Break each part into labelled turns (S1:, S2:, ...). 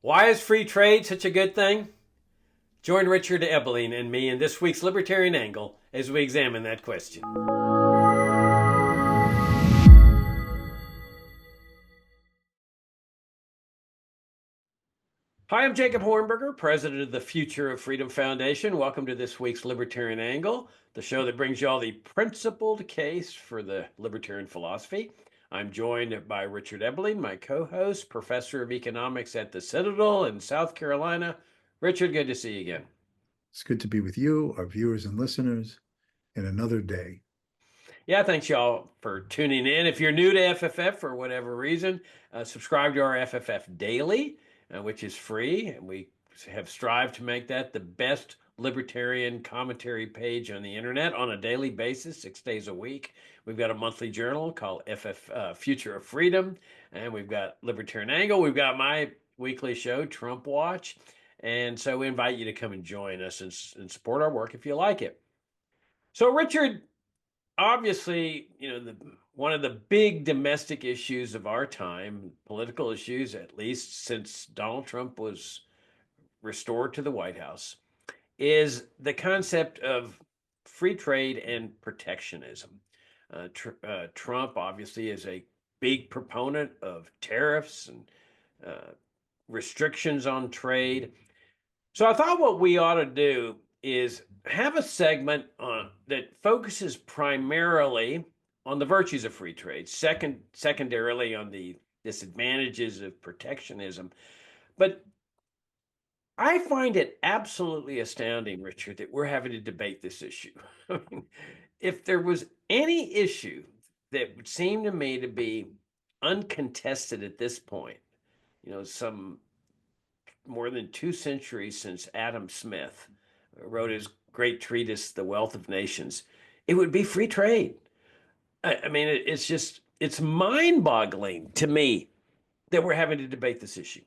S1: Why is free trade such a good thing? Join Richard Ebeling and me in this week's Libertarian Angle as we examine that question. Hi, I'm Jacob Hornberger, president of the Future of Freedom Foundation. Welcome to this week's Libertarian Angle, the show that brings you all the principled case for the libertarian philosophy. I'm joined by Richard Ebeling, my co-host, professor of economics at the Citadel in South Carolina. Richard, good to see you again.
S2: It's good to be with you, our viewers and listeners, in another day.
S1: Yeah, thanks y'all for tuning in. If you're new to FFF for whatever reason, subscribe to our FFF Daily, which is free. And we have strived to make that the best libertarian commentary page on the internet on a daily basis, 6 days a week. We've got a monthly journal called FF Future of Freedom, and we've got Libertarian Angle. We've got my weekly show, Trump Watch. And so we invite you to come and join us and support our work if you like it. So, Richard, obviously, one of the big domestic issues of our time, political issues, at least since Donald Trump was restored to the White House, is the concept of free trade and protectionism. Trump obviously is a big proponent of tariffs and restrictions on trade. So I thought what we ought to do is have a segment that focuses primarily on the virtues of free trade, secondarily on the disadvantages of protectionism. But I find it absolutely astounding, Richard, that we're having to debate this issue. I mean, if there was any issue that would seem to me to be uncontested at this point, some more than 2 centuries since Adam Smith wrote his great treatise, The Wealth of Nations, it would be free trade. I mean, it's mind boggling to me that we're having to debate this issue.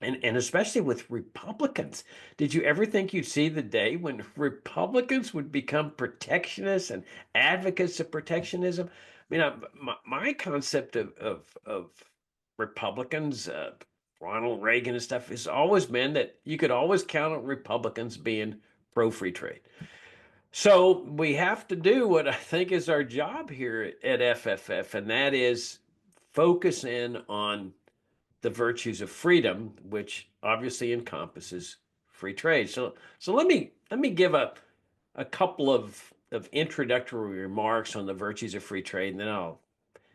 S1: And especially with Republicans. Did you ever think you'd see the day when Republicans would become protectionists and advocates of protectionism? I mean, my concept of Republicans, Ronald Reagan and stuff, has always been that you could always count on Republicans being pro free trade. So we have to do what I think is our job here at FFF, and that is focus in on the virtues of freedom, which obviously encompasses free trade. So let me give a couple of introductory remarks on the virtues of free trade, and then I'll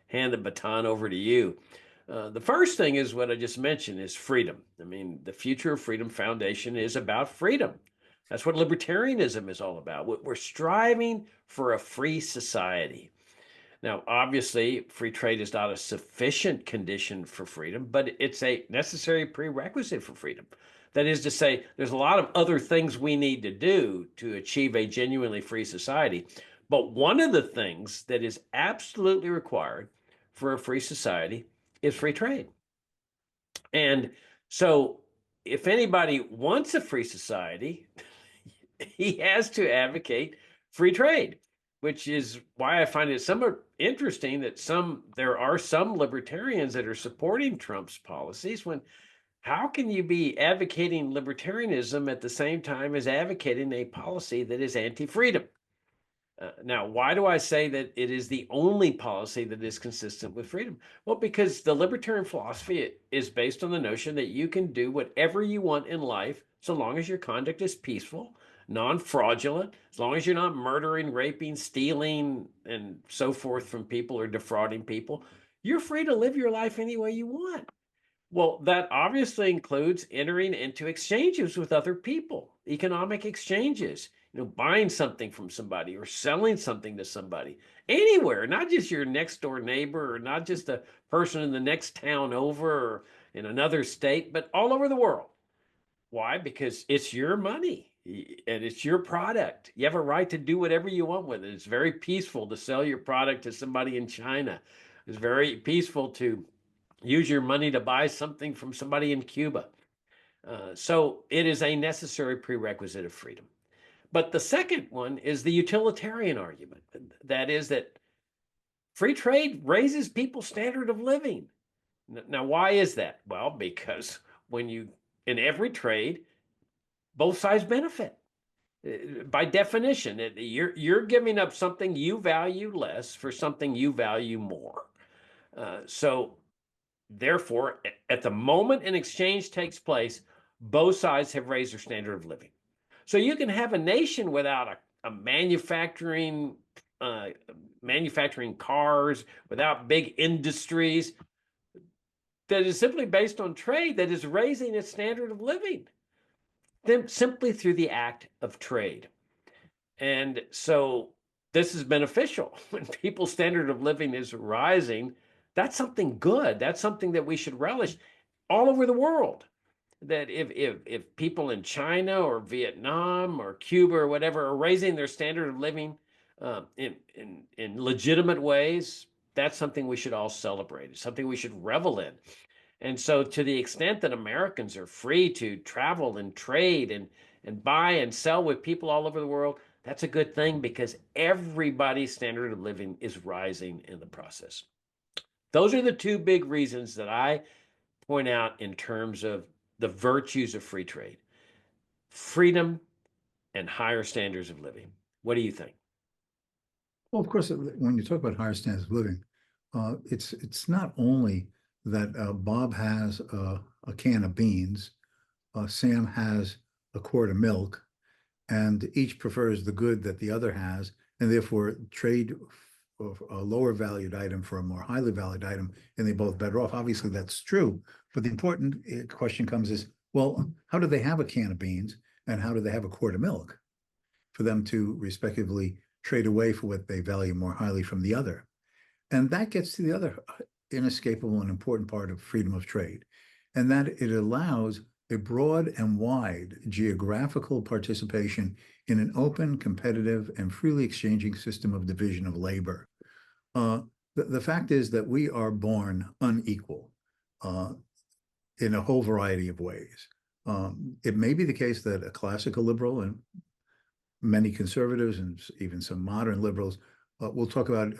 S1: hand the baton over to you. The first thing is what I just mentioned is freedom. I mean, the Future of Freedom Foundation is about freedom. That's what libertarianism is all about. We're striving for a free society. Now, obviously, free trade is not a sufficient condition for freedom, but it's a necessary prerequisite for freedom. That is to say, there's a lot of other things we need to do to achieve a genuinely free society. But one of the things that is absolutely required for a free society is free trade. And so, if anybody wants a free society, he has to advocate free trade, which is why I find it somewhat interesting that there are some libertarians that are supporting Trump's policies. When how can you be advocating libertarianism at the same time as advocating a policy that is anti-freedom? Now, why do I say that it is the only policy that is consistent with freedom? Well, because the libertarian philosophy is based on the notion that you can do whatever you want in life so long as your conduct is peaceful, non-fraudulent, as long as you're not murdering, raping, stealing, and so forth from people or defrauding people. You're free to live your life any way you want. Well, that obviously includes entering into exchanges with other people, economic exchanges, buying something from somebody or selling something to somebody anywhere, not just your next door neighbor or not just a person in the next town over or in another state, but all over the world. Why? Because it's your money and it's your product. You have a right to do whatever you want with it. It's very peaceful to sell your product to somebody in China. It's very peaceful to use your money to buy something from somebody in Cuba. So it is a necessary prerequisite of freedom. But the second one is the utilitarian argument. That is that free trade raises people's standard of living. Now, why is that? Well, because when you, in every trade, both sides benefit. By definition, you're giving up something you value less for something you value more. So therefore, at the moment an exchange takes place, both sides have raised their standard of living. So you can have a nation without a manufacturing cars, without big industries, that is simply based on trade, that is raising its standard of living, then simply through the act of trade. And so this is beneficial. When people's standard of living is rising, that's something good. That's something that we should relish all over the world. That if people in China or Vietnam or Cuba or whatever are raising their standard of living in legitimate ways, that's something we should all celebrate. It's something we should revel in. And so, to the extent that Americans are free to travel and trade and buy and sell with people all over the world, that's a good thing because everybody's standard of living is rising in the process. Those are the two big reasons that I point out in terms of the virtues of free trade: freedom and higher standards of living. What do you think?
S2: Well, of course, when you talk about higher standards of living, it's not only that Bob has a can of beans, Sam has a quart of milk, and each prefers the good that the other has, and therefore trade a lower valued item for a more highly valued item, and they both better off. Obviously, that's true. But the important question comes is, well, how do they have a can of beans and how do they have a quart of milk for them to respectively trade away for what they value more highly from the other? And that gets to the other inescapable and important part of freedom of trade, and that it allows a broad and wide geographical participation in an open, competitive, and freely exchanging system of division of labor. The fact is that we are born unequal in a whole variety of ways. It may be the case that a classical liberal and many conservatives and even some modern liberals will talk about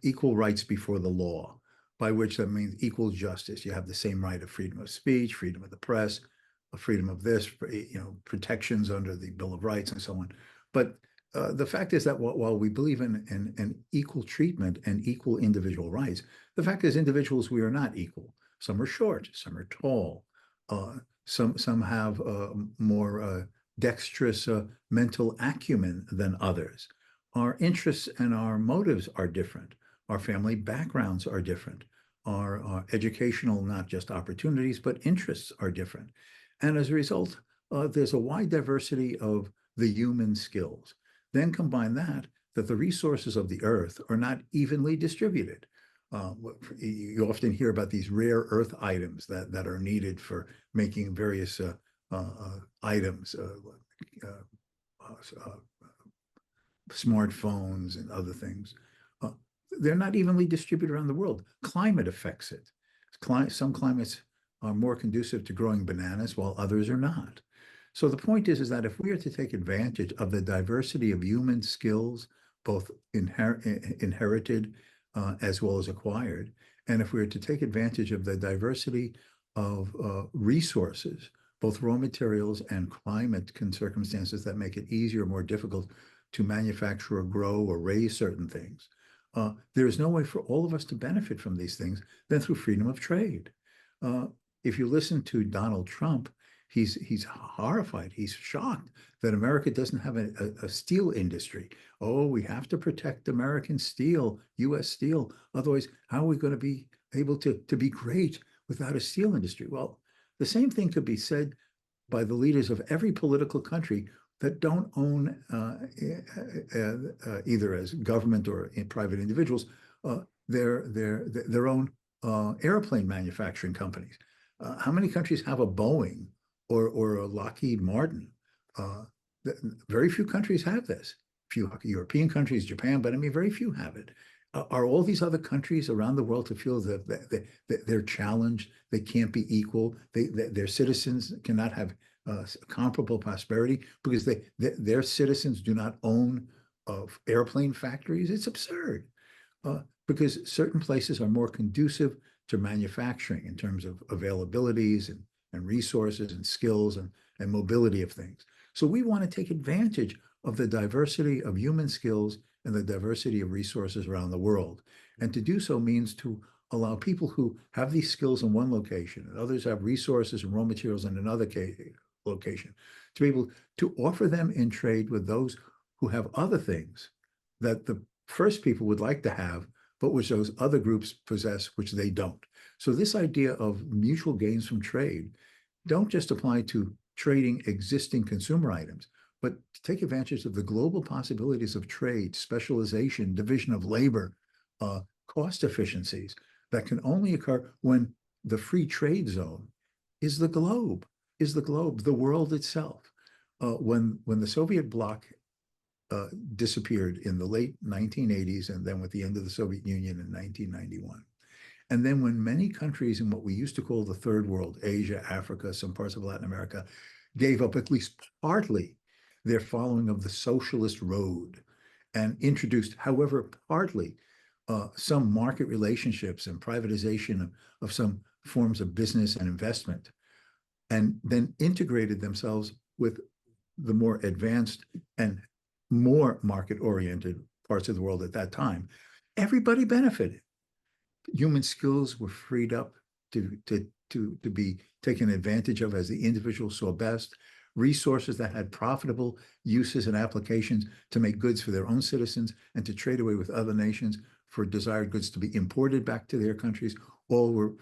S2: equal rights before the law, by which that means equal justice. You have the same right of freedom of speech, freedom of the press, freedom of this, protections under the Bill of Rights and so on. But the fact is that while we believe in equal treatment and equal individual rights, the fact is individuals, we are not equal. Some are short, some are tall, some have more dexterous mental acumen than others. Our interests and our motives are different. Our family backgrounds are different. Our educational, not just opportunities, but interests are different. And as a result, there's a wide diversity of the human skills. Then combine that the resources of the earth are not evenly distributed. You often hear about these rare earth items that are needed for making various items, smartphones and other things. They're not evenly distributed around the world. Climate affects it. Some climates are more conducive to growing bananas while others are not. So the point is that if we are to take advantage of the diversity of human skills, both inherited as well as acquired, and if we are to take advantage of the diversity of resources, both raw materials and climate circumstances that make it easier or more difficult to manufacture or grow or raise certain things, there is no way for all of us to benefit from these things than through freedom of trade. If you listen to Donald Trump, he's horrified. He's shocked that America doesn't have a steel industry. Oh, we have to protect American steel, U.S. steel. Otherwise, how are we going to be able to be great without a steel industry? Well, the same thing could be said by the leaders of every political country that don't own either as government or in private individuals their own airplane manufacturing companies. How many countries have a Boeing or a Lockheed Martin? Very few countries have this. Few European countries, Japan, but I mean, very few have it. Are all these other countries around the world to feel that they're challenged? They can't be equal. Their citizens cannot have comparable prosperity because their citizens do not own airplane factories? It's absurd because certain places are more conducive to manufacturing in terms of availabilities and and resources and skills and mobility of things. So we want to take advantage of the diversity of human skills and the diversity of resources around the world. And to do so means to allow people who have these skills in one location and others have resources and raw materials in another location to be able to offer them in trade with those who have other things that the first people would like to have, but which those other groups possess, which they don't. So this idea of mutual gains from trade don't just apply to trading existing consumer items, but to take advantage of the global possibilities of trade, specialization, division of labor, cost efficiencies that can only occur when the free trade zone is the globe, the world itself. When the Soviet bloc disappeared in the late 1980s, and then with the end of the Soviet Union in 1991. And then when many countries in what we used to call the third world, Asia, Africa, some parts of Latin America, gave up at least partly their following of the socialist road and introduced, however, partly some market relationships and privatization of some forms of business and investment, and then integrated themselves with the more advanced and more market-oriented parts of the world at that time, everybody benefited. Human skills were freed up to be taken advantage of as the individual saw best. Resources that had profitable uses and applications to make goods for their own citizens and to trade away with other nations for desired goods to be imported back to their countries, all were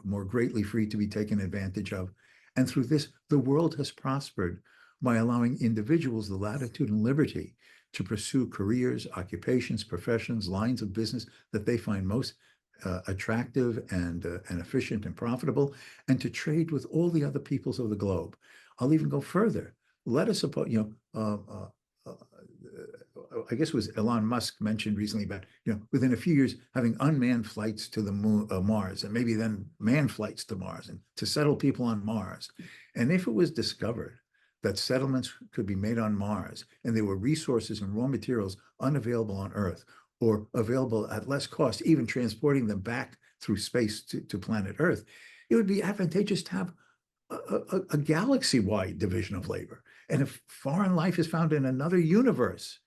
S2: more greatly free to be taken advantage of. And through this, the world has prospered by allowing individuals the latitude and liberty to pursue careers, occupations, professions, lines of business that they find most attractive and efficient and profitable, and to trade with all the other peoples of the globe. I'll even go further. Let us suppose, I guess it was Elon Musk mentioned recently about, within a few years having unmanned flights to the moon, Mars, and maybe then manned flights to Mars and to settle people on Mars. And if it was discovered that settlements could be made on Mars and there were resources and raw materials unavailable on Earth or available at less cost, even transporting them back through space to planet Earth, it would be advantageous to have a galaxy-wide division of labor. And if foreign life is found in another universe,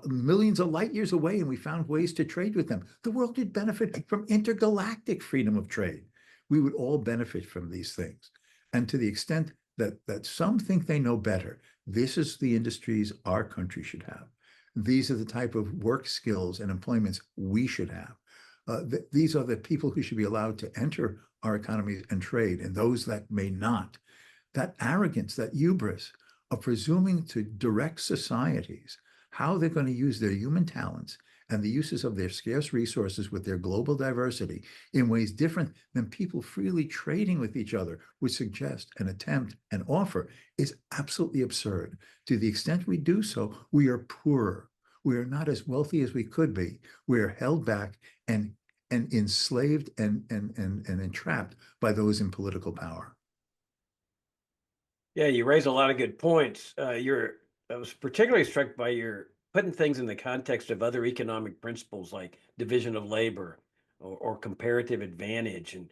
S2: millions of light years away, and we found ways to trade with them, the world would benefit from intergalactic freedom of trade. We would all benefit from these things. And to the extent that some think they know better, this is the industries our country should have. These are the type of work skills and employments we should have. These are the people who should be allowed to enter our economies and trade, and those that may not. That arrogance, that hubris of presuming to direct societies how they're going to use their human talents and the uses of their scarce resources with their global diversity in ways different than people freely trading with each other would suggest and attempt and offer is absolutely absurd. To the extent we do so, we are poorer. We are not as wealthy as we could be. We are held back and enslaved and entrapped by those in political power.
S1: Yeah, you raise a lot of good points. I was particularly struck by your putting things in the context of other economic principles like division of labor or comparative advantage. And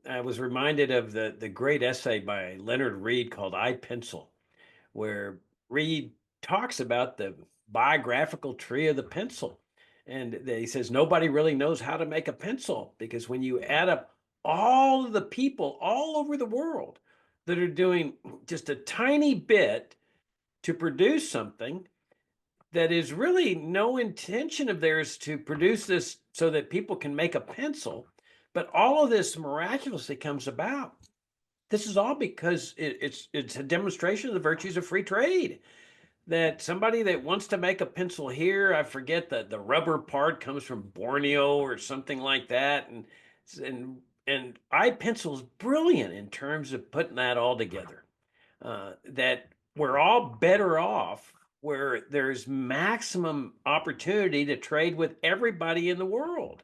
S1: I was reminded of the great essay by Leonard Read called I Pencil, where Read talks about the biographical tree of the pencil. And he says nobody really knows how to make a pencil because when you add up all of the people all over the world that are doing just a tiny bit to produce something that is really no intention of theirs to produce this so that people can make a pencil, but all of this miraculously comes about. This is all because it's a demonstration of the virtues of free trade. That somebody that wants to make a pencil here, I forget that the rubber part comes from Borneo or something like that, and iPencil is brilliant in terms of putting that all together. That we're all better off where there's maximum opportunity to trade with everybody in the world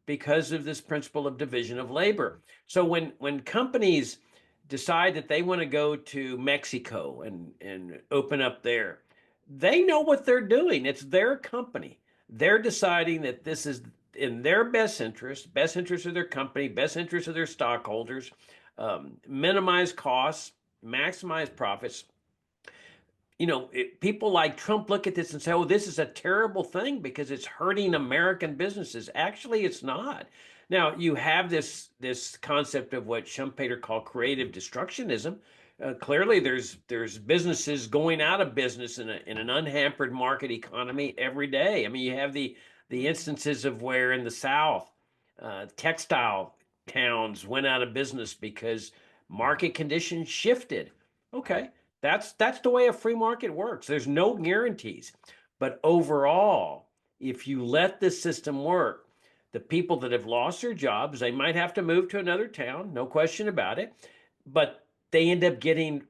S1: because of this principle of division of labor. So when companies decide that they want to go to Mexico and open up there, they know what they're doing. It's their company. They're deciding that this is in their best interest of their company, best interest of their stockholders, minimize costs, maximize profits. People like Trump look at this and say, "Oh, this is a terrible thing because it's hurting American businesses." Actually, it's not. Now, you have this concept of what Schumpeter called creative destructionism. Clearly, there's businesses going out of business in an unhampered market economy every day. I mean, you have the instances of where in the South, textile towns went out of business because market conditions shifted. Okay, that's the way a free market works. There's no guarantees. But overall, if you let this system work, the people that have lost their jobs, they might have to move to another town, no question about it, but they end up getting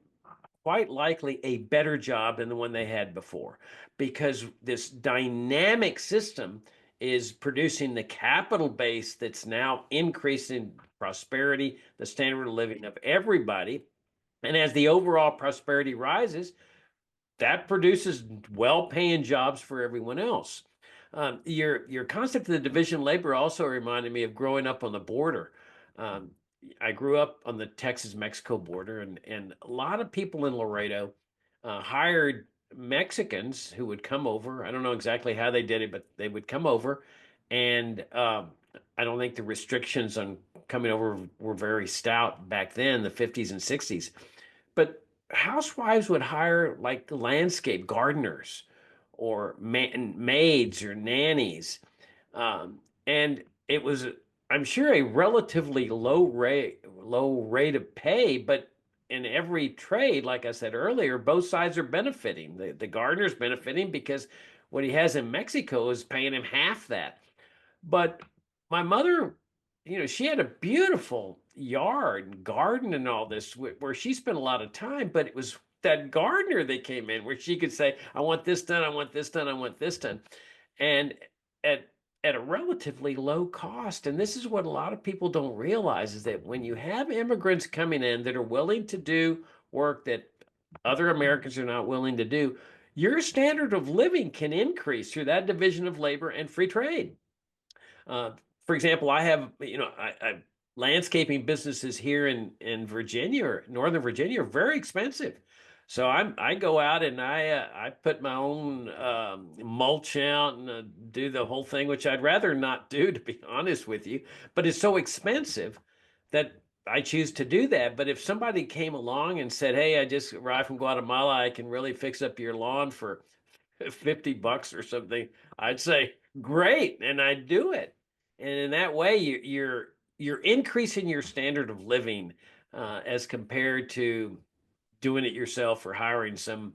S1: quite likely a better job than the one they had before because this dynamic system is producing the capital base that's now increasing prosperity, the standard of living of everybody. And as the overall prosperity rises, that produces well-paying jobs for everyone else. Your concept of the division of labor also reminded me of growing up on the border. Um, I grew up on the Texas-Mexico border, and a lot of people in Laredo hired Mexicans who would come over. I don't know exactly how they did it, but they would come over, and I don't think the restrictions on coming over were very stout back then, the 50s and 60s. But housewives would hire like landscape gardeners or maids or nannies. And it was, I'm sure, a relatively low rate of pay, but in every trade, like I said earlier, both sides are benefiting. The gardener's benefiting because what he has in Mexico is paying him half that. But my mother, she had a beautiful yard and garden and all this where she spent a lot of time, but it was that gardener that came in where she could say, "I want this done, I want this done, I want this done." And at at a relatively low cost. And this is what a lot of people don't realize is that when you have immigrants coming in that are willing to do work that other Americans are not willing to do, your standard of living can increase through that division of labor and free trade. Uh, for example, I have, I landscaping businesses here in Virginia or Northern Virginia are very expensive. So I go out and I put my own mulch out and do the whole thing, which I'd rather not do, to be honest with you. But it's so expensive that I choose to do that. But if somebody came along and said, "Hey, I just arrived from Guatemala, I can really fix up your lawn for $50 or something," I'd say, "Great," and I'd do it. And in that way, you're increasing your standard of living as compared to doing it yourself or hiring some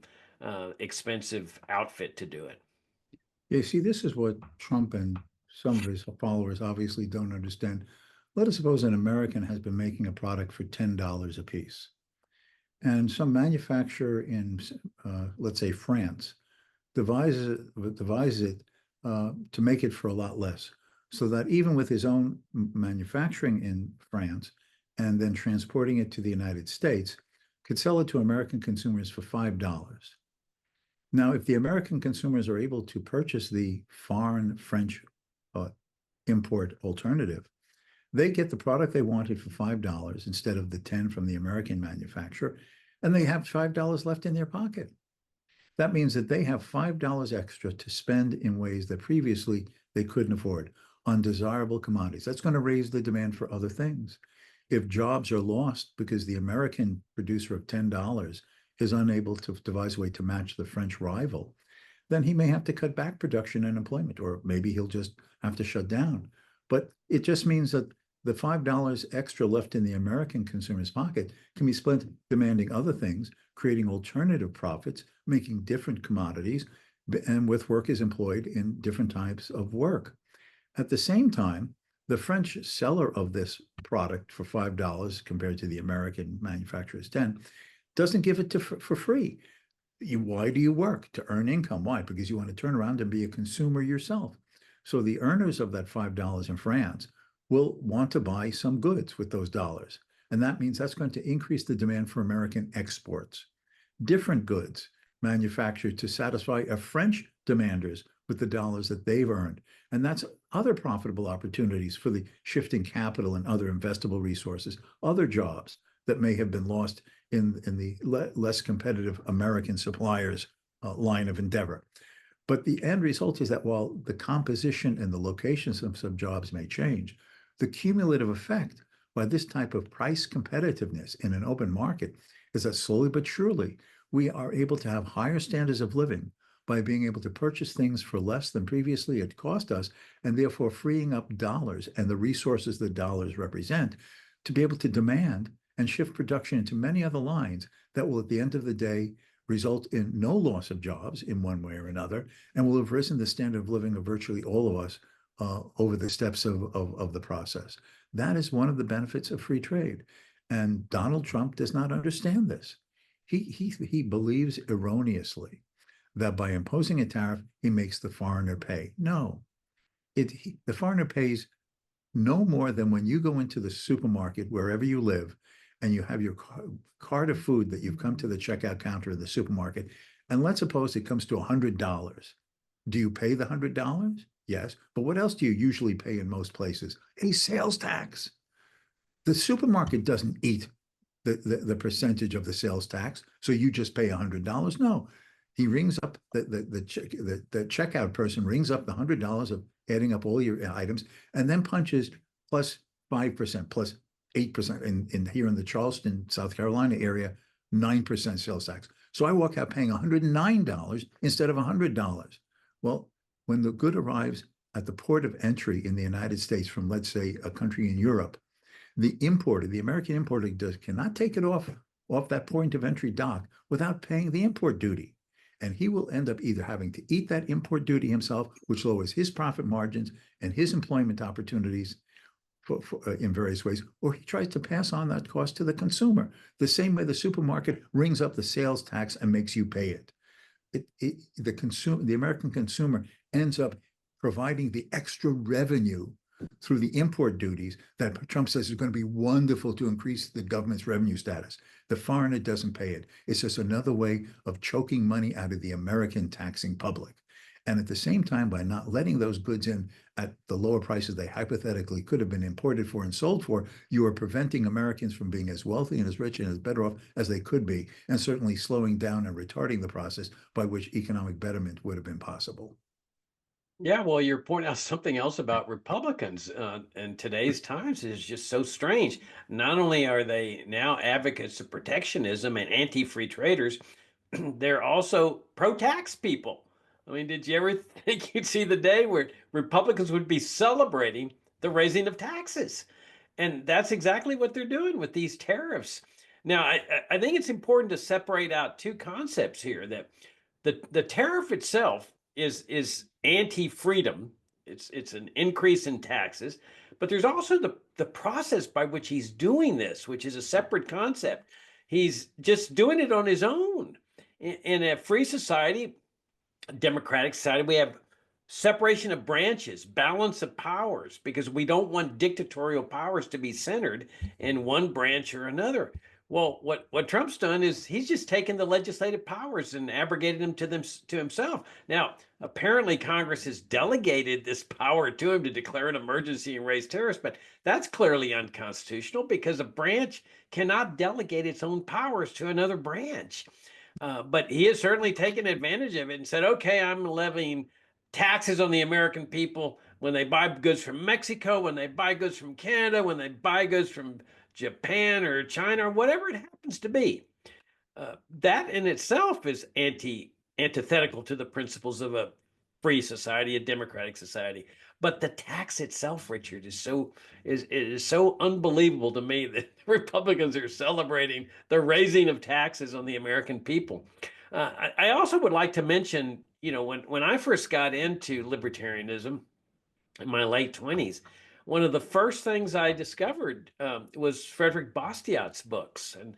S1: expensive outfit to do it.
S2: Yeah, see, this is what Trump and some of his followers obviously don't understand. Let us suppose an American has been making a product for $10 a piece, and some manufacturer in, let's say, France, devises it to make it for a lot less, so that even with his own manufacturing in France and then transporting it to the United States, could sell it to American consumers for $5. Now, if the American consumers are able to purchase the foreign French uh, import alternative, they get the product they wanted for $5 instead of the 10 from the American manufacturer, and they have $5 left in their pocket. That means that they have $5 extra to spend in ways that previously they couldn't afford on desirable commodities. That's going to raise the demand for other things. If jobs are lost because the American producer of $10 is unable to devise a way to match the French rival, then he may have to cut back production and employment, or maybe he'll just have to shut down. But it just means that the $5 extra left in the American consumer's pocket can be spent demanding other things, creating alternative profits, making different commodities, and with workers employed in different types of work. At the same time, the French seller of this product for $5 compared to the American manufacturer's 10 doesn't give it for free. Why do you work? To earn income. Why? Because you want to turn around and be a consumer yourself. So the earners of that $5 in France will want to buy some goods with those dollars. And that means that's going to increase the demand for American exports. Different goods manufactured to satisfy a French demanders with the dollars that they've earned. And that's other profitable opportunities for the shifting capital and other investable resources, other jobs. that may have been lost in the less competitive American suppliers line of endeavor. But the end result is that while the composition and the locations of some jobs may change, the cumulative effect by this type of price competitiveness in an open market is that slowly but surely we are able to have higher standards of living by being able to purchase things for less than previously it cost us, and therefore freeing up dollars and the resources that dollars represent to be able to demand and shift production into many other lines that will, at the end of the day, result in no loss of jobs in one way or another, and will have risen the standard of living of virtually all of us over the steps of the process. That is one of the benefits of free trade. And Donald Trump does not understand this. He believes erroneously that by imposing a tariff, he makes the foreigner pay. No, the foreigner pays no more than when you go into the supermarket, wherever you live, and you have your cart of food that you've come to the checkout counter of the supermarket, and let's suppose it comes to $100. Do you pay the $100? Yes. But what else do you usually pay in most places? A sales tax. The supermarket doesn't eat the percentage of the sales tax, so you just pay $100. No, he rings up the checkout person rings up the $100 of adding up all your items, and then punches plus 5%, plus 8% in here in the Charleston, South Carolina area, 9% sales tax. So I walk out paying $109 instead of $100. Well, when the good arrives at the port of entry in the United States from, let's say, a country in Europe, the importer, the American importer, cannot take it off that point of entry dock without paying the import duty. And he will end up either having to eat that import duty himself, which lowers his profit margins and his employment opportunities in various ways, or he tries to pass on that cost to the consumer, the same way the supermarket rings up the sales tax and makes you pay it. The American consumer ends up providing the extra revenue through the import duties that Trump says is going to be wonderful to increase the government's revenue status. The foreigner doesn't pay it. It's just another way of choking money out of the American taxing public. And at the same time, by not letting those goods in at the lower prices they hypothetically could have been imported for and sold for, you are preventing Americans from being as wealthy and as rich and as better off as they could be, and certainly slowing down and retarding the process by which economic betterment would have been possible.
S1: Yeah, well, you're pointing out something else about Republicans in today's times is just so strange. Not only are they now advocates of protectionism and anti-free traders, they're also pro-tax people. I mean, did you ever think you'd see the day where Republicans would be celebrating the raising of taxes? And that's exactly what they're doing with these tariffs. Now, I think it's important to separate out two concepts here, that the tariff itself is anti-freedom. It's an increase in taxes, but there's also the process by which he's doing this, which is a separate concept. He's just doing it on his own. In a free society, a democratic society, we have separation of branches, balance of powers, because we don't want dictatorial powers to be centered in one branch or another. Well, what Trump's done is he's just taken the legislative powers and abrogated them to himself. Now, apparently Congress has delegated this power to him to declare an emergency and raise tariffs, but that's clearly unconstitutional because a branch cannot delegate its own powers to another branch. But he has certainly taken advantage of it and said, okay, I'm levying taxes on the American people when they buy goods from Mexico, when they buy goods from Canada, when they buy goods from Japan or China or whatever it happens to be. That in itself is antithetical to the principles of a free society, a democratic society. But the tax itself, Richard, is so unbelievable to me that Republicans are celebrating the raising of taxes on the American people. I also would like to mention, when I first got into libertarianism in my late 20s, one of the first things I discovered was Frederick Bastiat's books. And,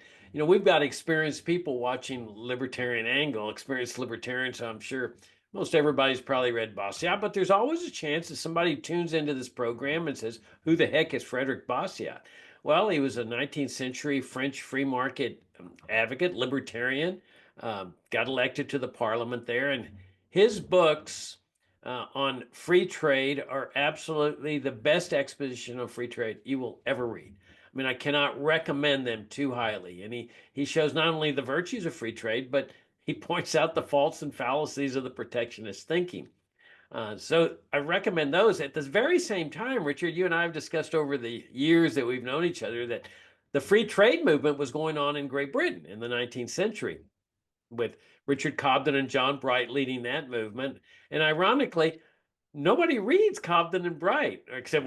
S1: we've got experienced people watching Libertarian Angle, experienced libertarians, so I'm sure most everybody's probably read Bastiat, but there's always a chance that somebody tunes into this program and says, who the heck is Frederick Bastiat? Well, he was a 19th century French free market advocate, libertarian, got elected to the parliament there, and his books on free trade are absolutely the best exposition of free trade you will ever read. I mean, I cannot recommend them too highly. And he shows not only the virtues of free trade, but he points out the faults and fallacies of the protectionist thinking. So I recommend those. At the very same time, Richard, you and I have discussed over the years that we've known each other that the free trade movement was going on in Great Britain in the 19th century, with Richard Cobden and John Bright leading that movement. And ironically, nobody reads Cobden and Bright, except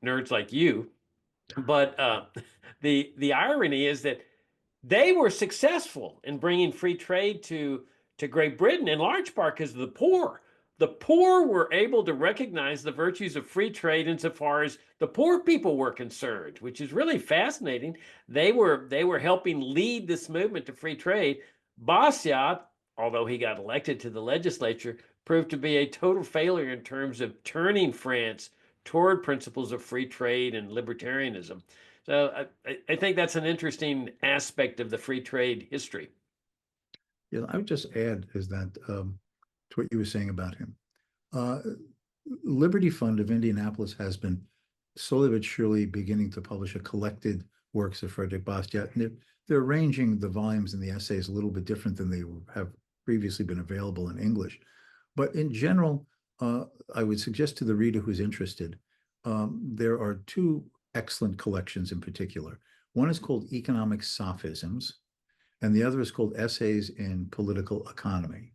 S1: nerds like you. But the irony is that they were successful in bringing free trade to Great Britain in large part because of the poor. The poor were able to recognize the virtues of free trade insofar as the poor people were concerned, which is really fascinating. They were helping lead this movement to free trade. Bastiat, although he got elected to the legislature, proved to be a total failure in terms of turning France toward principles of free trade and libertarianism. So I think that's an interesting aspect of the free trade history.
S2: Yeah, I would just add is that to what you were saying about him. Uh, Liberty Fund of Indianapolis has been slowly but surely beginning to publish a collected works of Frederick Bastiat. And they're arranging the volumes and the essays a little bit different than they have previously been available in English. But in general, I would suggest to the reader who's interested, there are two excellent collections in particular. One is called Economic Sophisms, and the other is called Essays in Political Economy.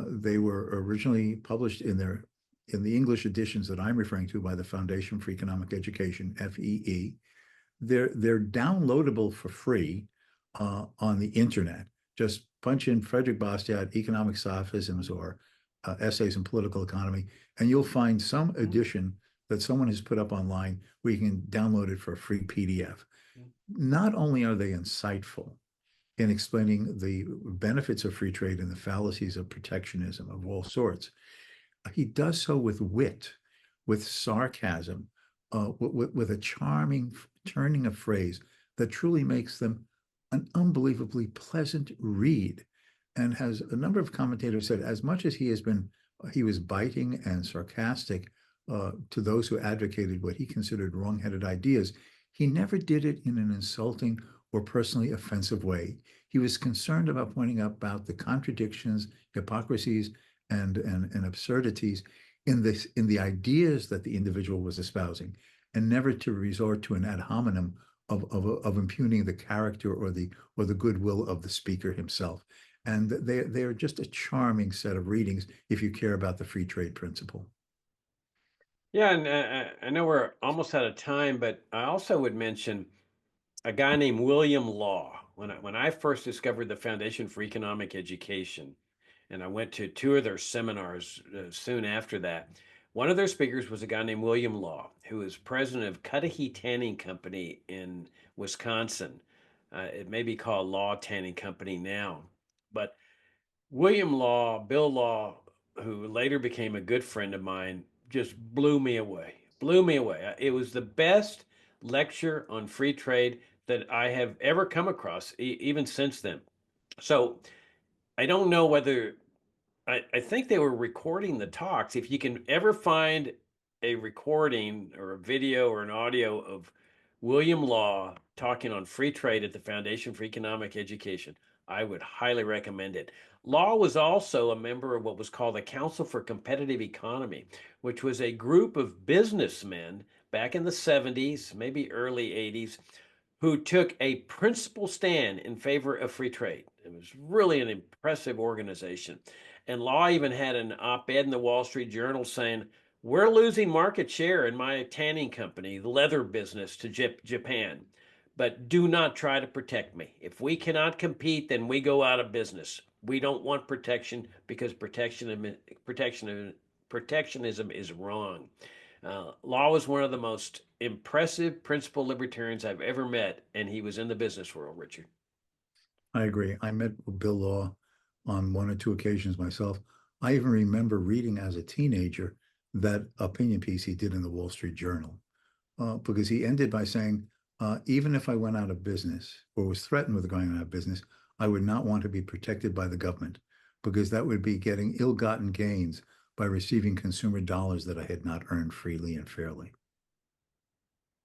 S2: They were originally published in the English editions that I'm referring to by the Foundation for Economic Education, FEE. They're downloadable for free on the internet. Just punch in Frederick Bastiat, Economic Sophisms, or Essays in Political Economy, and you'll find some edition that someone has put up online where you can download it for a free PDF. Not only are they insightful in explaining the benefits of free trade and the fallacies of protectionism of all sorts, he does so with wit, with sarcasm, with a charming turning of phrase that truly makes them an unbelievably pleasant read. And has a number of commentators said, as much as he was biting and sarcastic to those who advocated what he considered wrong-headed ideas, he never did it in an insulting or personally offensive way. He was concerned about pointing out about the contradictions, hypocrisies, and absurdities in the ideas that the individual was espousing, and never to resort to an ad hominem of impugning the character or the goodwill of the speaker himself. And they are just a charming set of readings if you care about the free trade principle.
S1: Yeah, and I know we're almost out of time, but I also would mention a guy named William Law. When I first discovered the Foundation for Economic Education, and I went to two of their seminars soon after that, one of their speakers was a guy named William Law, who is president of Cudahy Tanning Company in Wisconsin. It may be called Law Tanning Company now, but Bill Law, who later became a good friend of mine, just blew me away. Blew me away. It was the best lecture on free trade that I have ever come across, even since then. So I don't know whether I think they were recording the talks. If you can ever find a recording or a video or an audio of William Law talking on free trade at the Foundation for Economic Education, I would highly recommend it. Law was also a member of what was called the Council for Competitive Economy, which was a group of businessmen back in the 70s, maybe early 80s, who took a principled stand in favor of free trade. It was really an impressive organization. And Law even had an op-ed in the Wall Street Journal saying, "We're losing market share in my tanning company, the leather business, to Japan. But do not try to protect me. If we cannot compete, then we go out of business. We don't want protection because protectionism is wrong." Law was one of the most impressive principled libertarians I've ever met, and he was in the business world, Richard.
S2: I agree. I met Bill Law on one or two occasions myself. I even remember reading as a teenager that opinion piece he did in the Wall Street Journal, because he ended by saying, even if I went out of business or was threatened with going out of business, I would not want to be protected by the government, because that would be getting ill-gotten gains by receiving consumer dollars that I had not earned freely and fairly.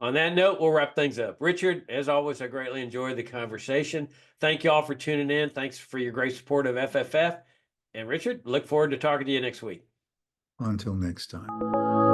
S1: On that note, we'll wrap things up. Richard, as always, I greatly enjoyed the conversation. Thank you all for tuning in. Thanks for your great support of FFF. And Richard, look forward to talking to you next week.
S2: Until next time.